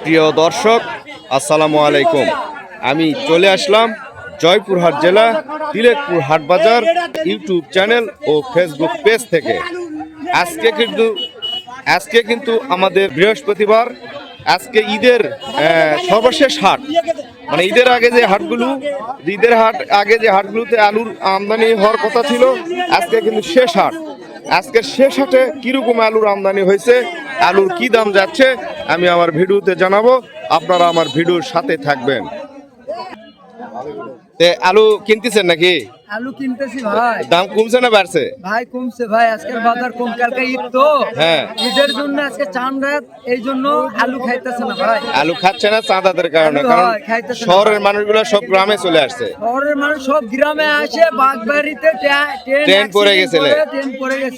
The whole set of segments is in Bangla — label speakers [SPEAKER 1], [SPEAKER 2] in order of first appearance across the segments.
[SPEAKER 1] প্রিয় দর্শক, আসসালামু আলাইকুম। আমি চলে আসলাম জয়পুরহাট জেলা তিলেকপুর হাট বাজার ইউটিউব চ্যানেল ও ফেসবুক পেজ থেকে। আজকে কিন্তু আমাদের বৃহস্পতিবার। আজকে ঈদের সর্বশেষ হাট, মানে ঈদের আগে যে হাটগুলোতে আলুর আমদানি হওয়ার কথা ছিল, আজকে কিন্তু শেষ হাট। আজকের শেষ হাটে কিরকম আলুর আমদানি হয়েছে, আলুর কি দাম যাচ্ছে, আমি আমার ভিডিওতে জানাবো। আপনারা আমার ভিডিওর সাথে থাকবেন। আলু কিনতেছেন নাকি?
[SPEAKER 2] আলু কিনতেছি ভাই।
[SPEAKER 1] দাম কমছে না বাড়ছে?
[SPEAKER 2] ভাই কমছে ভাই, আজকের বাজার কম, কালকে ঈদ তো।
[SPEAKER 1] হ্যাঁ,
[SPEAKER 2] ঈদের জন্য আজকে চাঁদ রাত, এই জন্য আলু খাইতেছে না ভাই।
[SPEAKER 1] আলু খাচ্ছে না চাঁদাদের কারণে, কারণ শহরের মানুষগুলো সব গ্রামে চলে আসছে।
[SPEAKER 2] শহরের মানুষ সব গ্রামে আসে, বাগবাড়িতে
[SPEAKER 1] ট্রেন পড়ে গেছে।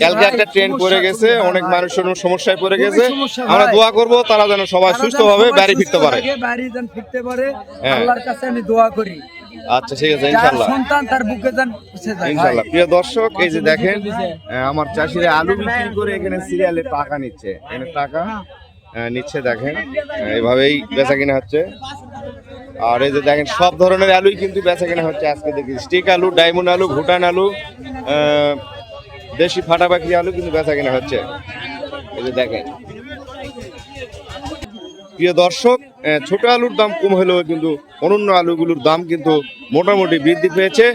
[SPEAKER 1] কালকে একটা ট্রেন পড়ে গেছে, অনেক মানুষ সমস্যায় পড়ে গেছে। আমরা দোয়া করব তারা যেন সবাই সুস্থভাবে বাড়ি ফিরতে পারে,
[SPEAKER 2] বাড়ি যেন ফিরতে পারে। আল্লাহর কাছে আমি দোয়া করি।
[SPEAKER 1] আচ্ছা, ঠিক আছে, ইনশাআল্লাহ।
[SPEAKER 2] সন্তান তার বুকে যেন পৌঁছে যায়
[SPEAKER 1] ইনশাআল্লাহ। প্রিয় দর্শক, এই যে দেখেন আমার চাষিরা আলু বিক্রি করে এখানে সিরিয়ালে টাকা নিচ্ছে, এখানে টাকা নিচ্ছে, দেখেন এইভাবেই বেচা কিনা হচ্ছে। আর এই যে দেখেন সব ধরনের আলুই কিন্তু বেচা কিনা হচ্ছে আজকে। দেখি স্টিক আলু, ডায়মন্ড আলু, ভুটান আলু, দেশি ফাটাবাকি আলু কিন্তু বেচা কিনা হচ্ছে। এই যে দেখেন প্রিয় দর্শক, ছোট আলুর দাম কম হলেও কিন্তু অন্যান্য আলুগুলোর দাম কিন্তু মোটামুটি বৃদ্ধি পেয়েছে।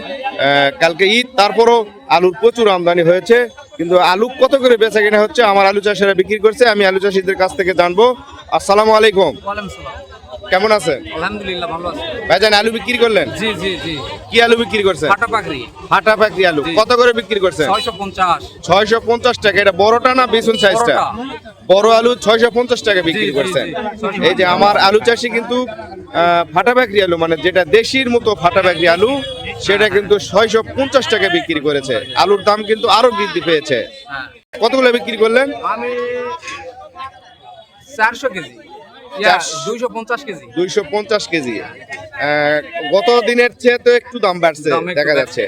[SPEAKER 1] কালকে ঈদ, তারপরও আলুর প্রচুর আমদানি হয়েছে। কিন্তু আলু কত করে বেচা কিনা হচ্ছে আমার আলু চাষিরা বিক্রি করছে, আমি আলু চাষিদের কাছ থেকে জানবো। আসসালামু আলাইকুম, কেমন আছেন?
[SPEAKER 2] আলহামদুলিল্লাহ, ভালো আছি
[SPEAKER 1] ভাইজান। আলু বিক্রি করলেন?
[SPEAKER 2] জি জি জি।
[SPEAKER 1] কি আলু বিক্রি করছেন? ফাটাপাকড়ি আলু। কত করে বিক্রি করছেন? 650 টাকা। এটা বড়টা না বেসন সাইজটা? বড় আলু 650 টাকা বিক্রি করছেন। এই যে আমার আলু চাষি কিন্তু ফাটাপাকড়ি আলু, মানে যেটা দেশির মতো ফাটাপাকড়ি আলু, সেটা কিন্তু 650 টাকা বিক্রি করেছে। আলুর দাম কিন্তু আরো বৃদ্ধি পেয়েছে। কতগুলো বিক্রি করলেন?
[SPEAKER 2] আমি 400 কেজি,
[SPEAKER 1] 250 কেজি। গত দিনের চেয়ে তো একটু দাম বাড়ছে দেখা যাচ্ছে।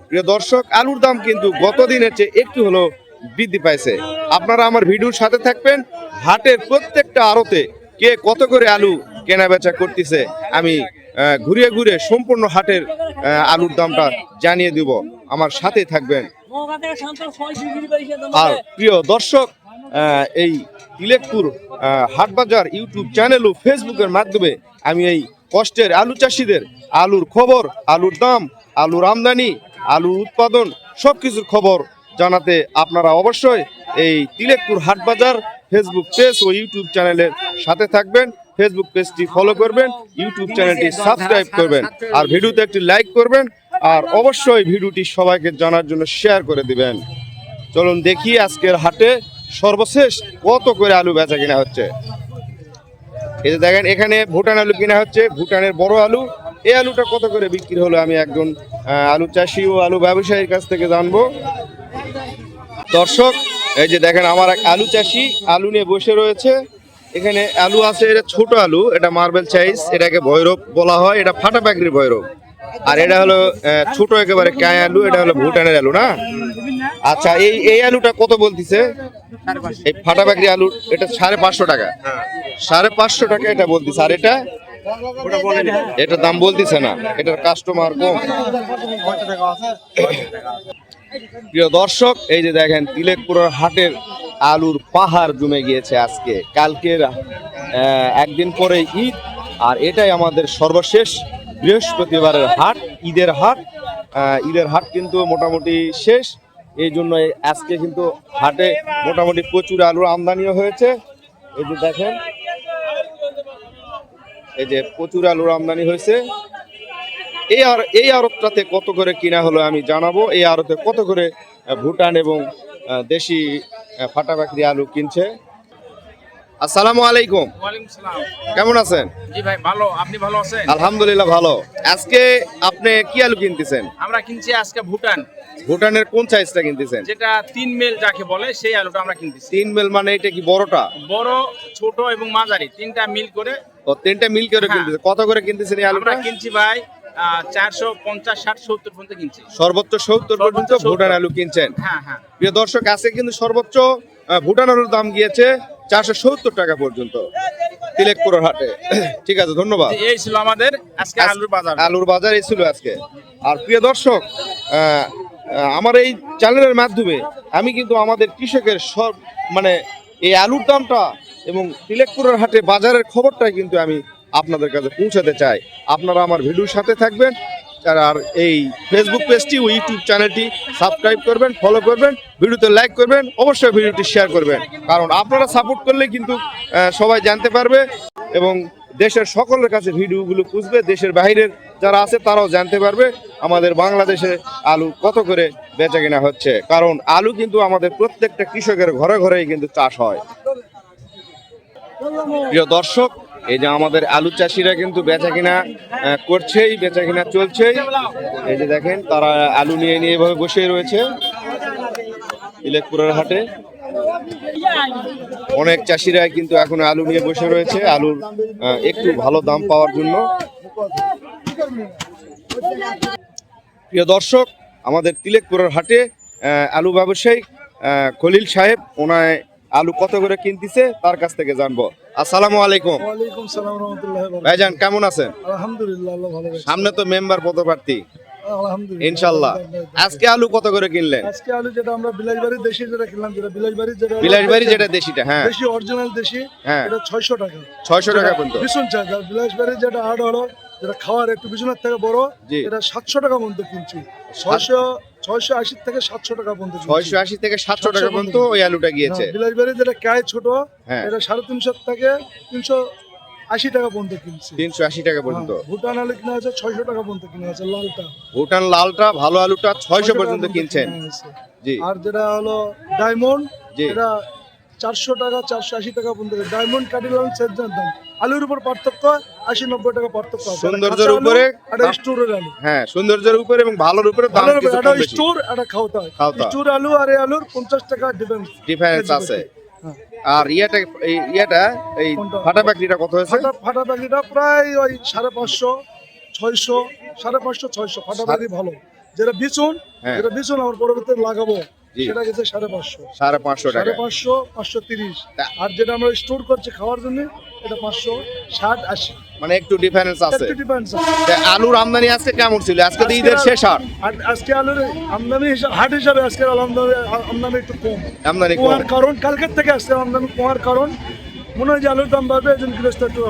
[SPEAKER 1] প্রিয় দর্শক, আলুর দাম কিন্তু গত দিনের চেয়ে একটু হলো বৃদ্ধি পাইছে। আপনারা আমার ভিডিওর সাথে থাকবেন। হাটের প্রত্যেকটা আড়তে কে কত করে আলু কেনা বেচা করতেছে আমি ঘুরিয়ে ঘুরে সম্পূর্ণ হাটের আলুর দামটা জানিয়ে দিব। আমার সাথে থাকবেন। আর প্রিয় দর্শক, এই তিলেকপুর হাটবাজার ইউটিউব চ্যানেল ও ফেসবুকের মাধ্যমে আমি এই কষ্টের আলু চাষিদের আলুর খবর, আলুর দাম, আলুর আমদানি, আলুর উৎপাদন সবকিছুর খবর জানাতে আপনারা অবশ্যই এই তিলেকপুর হাটবাজার ফেসবুক পেজ ও ইউটিউব চ্যানেলের সাথে থাকবেন। ফেসবুক পেজটি ফলো করবেন, ইউটিউব চ্যানেলটি সাবস্ক্রাইব করবেন, আর ভিডিওতে একটি লাইক করবেন, আর অবশ্যই ভিডিওটি সবাইকে জানার জন্য শেয়ার করে দিবেন। চলুন দেখি আজকের হাটে সর্বশেষ কত করে আলু বেচা কিনা হচ্ছে। এই যে দেখেন এখানে ভুটান আলু কিনা হচ্ছে, ভুটানের বড় আলু। এই আলুটা কত করে বিক্রি হলো আমি একজন আলু চাষি ও আলু ব্যবসায়ীর কাছ থেকে জানবো। দর্শক, এই যে দেখেন আমার এক আলু চাষি আলু নিয়ে বসে রয়েছে। এখানে আলু আছে, এটা ছোট আলু, এটা মার্বেল সাইজ, এটাকে ভৈরব বলা হয়, এটা ফাটাপাকড়ির ভৈরব। আর এটা হলো ছোট একেবারে কায় আলু, এটা হলো ভুটানের আলু না? আচ্ছা, এই আলুটা কত বলতিছে? এই ফাটাপাকড়ি আলু এটা 550 টাকা। 550 টাকা এটা বলতিছে। আর এটা দাম বলতিছে না, এটার কাস্টমার কম। প্রিয় দর্শক, এই যে দেখেন তিলেকপুরের হাটের আলুর পাহাড় জমে গিয়েছে আজকে। কালকের একদিন পরে ঈদ, আর এটাই আমাদের সর্বশেষ বৃহস্পতিবারের হাট, ঈদের হাট। ঈদের হাট কিন্তু মোটামুটি শেষ, এই জন্য আজকে কিন্তু হাটে মোটামুটি প্রচুর আলুর আমদানিও হয়েছে। এই যে দেখেন, এই যে প্রচুর আলুর আমদানি হয়েছে। এই আড়তটাতে কত করে কিনা হলো আমি জানাবো। এই আড়তে কত করে ভুটান এবং দেশি ফাটাপাকড়ি আলু কিনছে। আসসালামু আলাইকুম, কেমন আছেন?
[SPEAKER 3] জি ভাই, ভালো। আপনি ভালো আছেন?
[SPEAKER 1] আলহামদুলিল্লাহ ভালো। আজকে আপনি কি আলু কিনতেছেন?
[SPEAKER 3] আমরা কিনছি আজকে ভুটান।
[SPEAKER 1] ভুটানের কোন সাইজটা কিনতেছেন?
[SPEAKER 3] যেটা 3 মেল যাকে বলে, সেই আলুটা আমরা কিনতেছি।
[SPEAKER 1] 3 মেল মানে এটা কি বড়টা?
[SPEAKER 3] বড়, ছোট এবং মাঝারি, 3টা মিল করে।
[SPEAKER 1] ও, 3টা মিল করে কিনতেছেন। কত করে কিনতেছেন এই আলুটা?
[SPEAKER 3] আমরা কিনছি ভাই 450, 60, 70 পর্যন্ত কিনছি।
[SPEAKER 1] সর্বোচ্চ 70 পর্যন্ত ভুটান আলু কিনছেন।
[SPEAKER 3] হ্যাঁ হ্যাঁ।
[SPEAKER 1] প্রিয় দর্শক, আজকে কিন্তু সর্বোচ্চ ভুটান আলুর দাম গিয়েছে 470 টাকা পর্যন্ত তিলেকপুরের হাটে। ঠিক আছে, ধন্যবাদ।
[SPEAKER 3] এই ছিল আমাদের আজকে আলুর বাজার।
[SPEAKER 1] আলুর বাজার এই ছিল আজকে। আর প্রিয় দর্শক, আমার এই চ্যানেলের মাধ্যমে আমি কিন্তু আমাদের কৃষকের সব মানে এই আলুর দামটা এবং তিলেকপুরের হাটে বাজারের খবরটাই কিন্তু আমি আপনাদের কাছে পৌঁছাতে চাই। আপনারা আমার ভিডিওর সাথে থাকবেন, আর এই ফেসবুক পেজটি ও ইউটিউব চ্যানেলটি সাবস্ক্রাইব করবেন, ফলো করবেন, ভিডিওতে লাইক করবেন, অবশ্যই ভিডিওটি শেয়ার করবেন, কারণ আপনারা সাপোর্ট করলে কিন্তু সবাই জানতে পারবে এবং দেশের সকলের কাছে ভিডিওগুলো পুষবে। দেশের বাইরের যারা আছে তারাও জানতে পারবে আমাদের বাংলাদেশে আলু কত করে বেচা কিনা হচ্ছে, কারণ আলু কিন্তু আমাদের প্রত্যেকটা কৃষকের ঘরে ঘরেই কিন্তু চাষ হয়। প্রিয় দর্শক, এই যে আমাদের আলু চাষিরা কিন্তু বেচা কিনা করছেই, বেচা কিনা চলছেই। এই যে দেখেন তারা আলু নিয়ে নিয়ে এভাবে বসে রয়েছে তিলেকপুরের হাটে। অনেক চাষিরা কিন্তু এখন আলু নিয়ে বসে রয়েছে আলুর একটু ভালো দাম পাওয়ার জন্য। প্রিয় দর্শক, আমাদের তিলেকপুরের হাটে আলু ব্যবসায়ী খলিল সাহেব, ওনায় আলু কত করে কিনতেছে তার কাছ থেকে জানবো। আসসালামু আলাইকুম।
[SPEAKER 4] ওয়ালাইকুম সালাম রাহমাতুল্লাহি ওয়া বারাকাতুহু।
[SPEAKER 1] ভাইজান কেমন আছেন?
[SPEAKER 4] আলহামদুলিল্লাহ, আল্লাহ ভালো রাখছে।
[SPEAKER 1] সামনে তো মেম্বার পদপ্রার্থী,
[SPEAKER 4] আলহামদুলিল্লাহ
[SPEAKER 1] ইনশাআল্লাহ। আজকে আলু কত করে কিনলেন?
[SPEAKER 4] আজকে আলু যেটা আমরা বিলাসবাড়ি দেশি যেটা কিনলাম, যেটা বিলাসবাড়ি
[SPEAKER 1] বিলাসবাড়ি যেটা দেশিটা, হ্যাঁ
[SPEAKER 4] দেশি অরিজিনাল দেশি,
[SPEAKER 1] হ্যাঁ,
[SPEAKER 4] এটা 600 টাকা।
[SPEAKER 1] 600 টাকা পর্যন্ত
[SPEAKER 4] ভীষণ চার্জ। আর বিলাসবাড়ি যেটা আড় হলো, যেটা খাওয়ার একটু বিছানার থেকে বড়,
[SPEAKER 1] জি।
[SPEAKER 4] এটা 700 টাকা পর্যন্ত কিনছি। 680 থেকে 700 টাকা পর্যন্ত কিনছি।
[SPEAKER 1] 680 থেকে 700 টাকা পর্যন্ত ওই আলুটা গিয়েছে।
[SPEAKER 4] হ্যাঁ, বিলাসবাড়ি যেটা কায় ছোট,
[SPEAKER 1] হ্যাঁ।
[SPEAKER 4] এটা 350 থেকে 380 টাকা পর্যন্ত কিনছি।
[SPEAKER 1] 380 টাকা পর্যন্ত।
[SPEAKER 4] হ্যাঁ, ভুটান আলু কিনা আছে 600 টাকা পর্যন্ত কিনা আছে, লালটা।
[SPEAKER 1] ভুটান লালটা ভালো আলুটা 600 পর্যন্ত কিনছেন। জি।
[SPEAKER 4] আর যেটা হলো ডায়মন্ড,
[SPEAKER 1] জি।
[SPEAKER 4] এটা 400 টাকা 480 টাকা পর্যন্ত। ডায়মন্ড কাটিলাম সেজনের দাম, আলুর উপর পার্থক্য 80-90 টাকা পার্থক্য আছে।
[SPEAKER 1] সৌন্দর্যের উপরে,
[SPEAKER 4] এটা স্টোরের আলু।
[SPEAKER 1] হ্যাঁ, সৌন্দর্যের উপরে এবং ভালোর উপরে দাম
[SPEAKER 4] ভালোর উপরে,
[SPEAKER 1] কিছু
[SPEAKER 4] এটা
[SPEAKER 1] কম বেশি।
[SPEAKER 4] স্টোর, এটা খাওয়া হয়।
[SPEAKER 1] খাওয়া।
[SPEAKER 4] স্টোর আলু আর এই আলুর 50 টাকা
[SPEAKER 1] ডিফারেন্স আছে।
[SPEAKER 4] হ্যাঁ।
[SPEAKER 1] আর ইয়াটা এই
[SPEAKER 4] কোনটা?
[SPEAKER 1] ফাটা পাকড়িটা কত হয়েছে?
[SPEAKER 4] ফাটা পাখিটা প্রায় ওই 550, 600, 550, 600 ফাটা পাখি ভালো। যেটা বিচুন,
[SPEAKER 1] হ্যাঁ।
[SPEAKER 4] যেটা বিচুন আমার পরবর্তীতে লাগাবো,
[SPEAKER 1] জি।
[SPEAKER 4] সেটা গেছে 550,
[SPEAKER 1] 550 টাকা।
[SPEAKER 4] 550, 530। আর যেটা আমরা স্টোর করছি খাওয়ার জন্য, এটা 560, 80।
[SPEAKER 1] মানে একটু ডিফারেন্স আছে।
[SPEAKER 4] একটু difference আছে।
[SPEAKER 1] তা আলুর আমদানি আজকে কেমন ছিল? আজকে তো ঈদের শেষ হাট,
[SPEAKER 4] আর আজকে আলুর আমদানি হাট হিসাবে আজকে আমদানি একটু কম।
[SPEAKER 1] আমদানি কম।
[SPEAKER 4] কমার কারণ, কালকের থেকে আজকে আমদানি কমার কারণ মনে হয় যে আলুর দাম বাড়বে, একজন গৃহস্থ একটু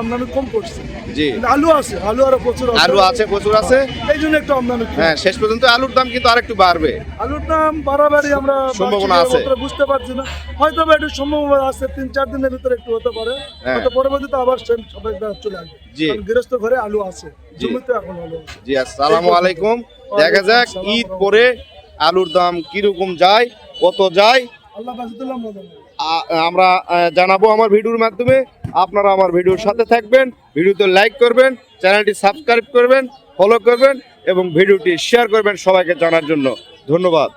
[SPEAKER 4] আমদানি কম করছে।
[SPEAKER 1] জি।
[SPEAKER 4] কিন্তু আলু আছে, আলু আরো প্রচুর
[SPEAKER 1] আলু আছে, প্রচুর আছে।
[SPEAKER 4] এই জন্য একটু আমদানি কম।
[SPEAKER 1] হ্যাঁ, শেষ পর্যন্ত আলুর দাম কিন্তু আরেকটু বাড়বে।
[SPEAKER 4] আলুর দাম বাড়াবাড়ি আমরা
[SPEAKER 1] সম্ভাবনা
[SPEAKER 4] বার্ষিক
[SPEAKER 1] আছে।
[SPEAKER 4] বছরে বুঝতে পারছি না, হয়তো বা একটু সম্ভাবনা আছে, 3-4 দিনের ভিতরে একটু হতে পারে।
[SPEAKER 1] হ্যাঁ।
[SPEAKER 4] হয়তো পরবর্তীতে আবার সেম সবাই চলে আসবে।
[SPEAKER 1] জি।
[SPEAKER 4] কারণ গৃহস্থ ঘরে আলু আছে,
[SPEAKER 1] জি।
[SPEAKER 4] জমিতে এখন আলু আছে।
[SPEAKER 1] জি, আসসালামু আলাইকুম। দেখা যাক ঈদ পরে আলুর দাম কিরকম যায়, কত যায়,
[SPEAKER 4] আল্লাহ বাজিদুল্লাহ মদন।
[SPEAKER 1] আমরা জানাবো আমার ভিডিওর মাধ্যমে। আপনারা আমার ভিডিওর সাথে থাকবেন, ভিডিওতে লাইক করবেন, চ্যানেলটি সাবস্ক্রাইব করবেন, ফলো করবেন এবং ভিডিওটি শেয়ার করবেন সবাইকে জানার জন্য। ধন্যবাদ।